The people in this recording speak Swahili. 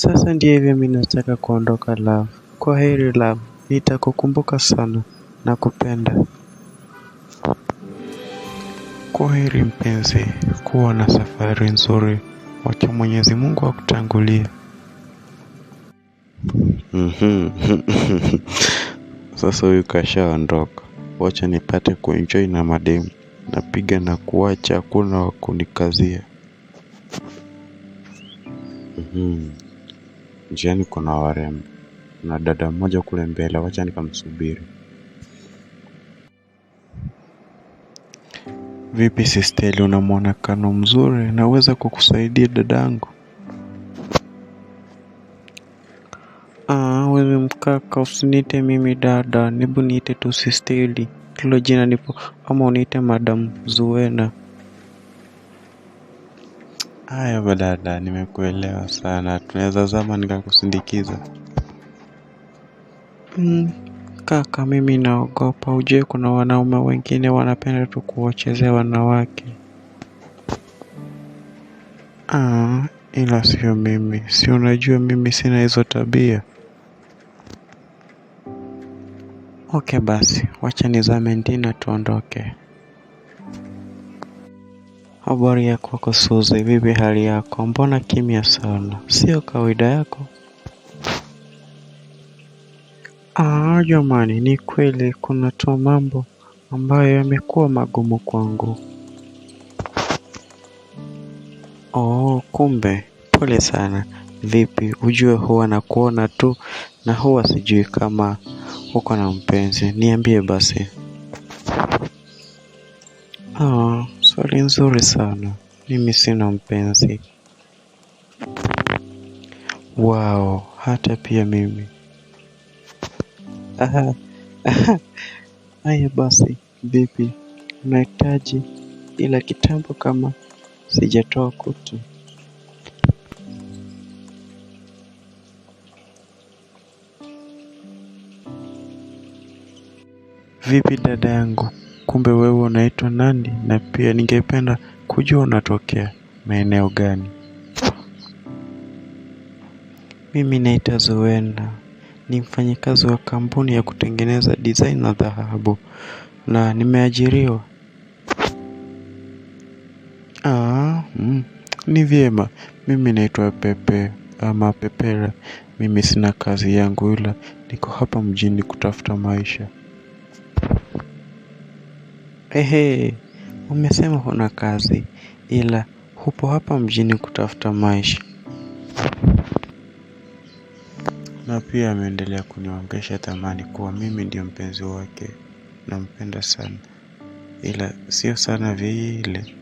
Sasa ndiyo hivyo mimi nataka kuondoka love. Kwaheri love, nitakukumbuka sana na kupenda. Kwaheri mpenzi, kuwa na safari nzuri. Wacha Mwenyezi Mungu akutangulie. Sasa huyu kashaondoka. Wacha nipate kuenjoy na mademu. Napiga na kuacha, hakuna wa kunikazia. Njiani kuna warembo. Na dada mmoja kule mbele, wacha nikamsubiri. Vipi sisteli, una muonekano mzuri, naweza kukusaidia dadangu? Wewe mkaka, usiniite mimi dada, hebu niite tu sisteli. Hilo jina nipo, ama uniite Madam Zuena. Haya badada, nimekuelewa sana. Tunaweza zama nikakusindikiza. Kaka, mimi naogopa. Ujue kuna wanaume wengine wanapenda tu kuwachezea wanawake. Ila sio mimi. Si unajua mimi sina hizo tabia. Okay basi, wacha nizame ndani tuondoke. Habari ya kwako Suzy, vipi hali yako? Mbona kimya sana? Sio kawaida yako? Jamani, ni kweli kuna tu mambo ambayo yamekuwa magumu kwangu. Kumbe, pole sana. Vipi, ujue huwa nakuona tu na huwa sijui kama uko na mpenzi. Niambie basi. Swali nzuri sana. Mimi sina mpenzi. Wow, hata pia mimi. Haya basi, vipi? Unahitaji ila kitambo kama sijatoa kutu. Vipi dada yangu? Kumbe wewe unaitwa nani? Na pia ningependa kujua unatokea maeneo gani? Mimi naitwa Zuena. Ni mfanyikazi wa kampuni ya kutengeneza design na dhahabu. Na nimeajiriwa. Ni vyema. Mimi naitwa Pepe ama Pepera. Mimi sina kazi yangu ila niko hapa mjini kutafuta maisha. Umesema huna kazi ila upo hapa mjini kutafuta maisha. Na pia ameendelea kunionyesha thamani kuwa mimi ndio mpenzi wake. Nampenda sana ila sio sana vile.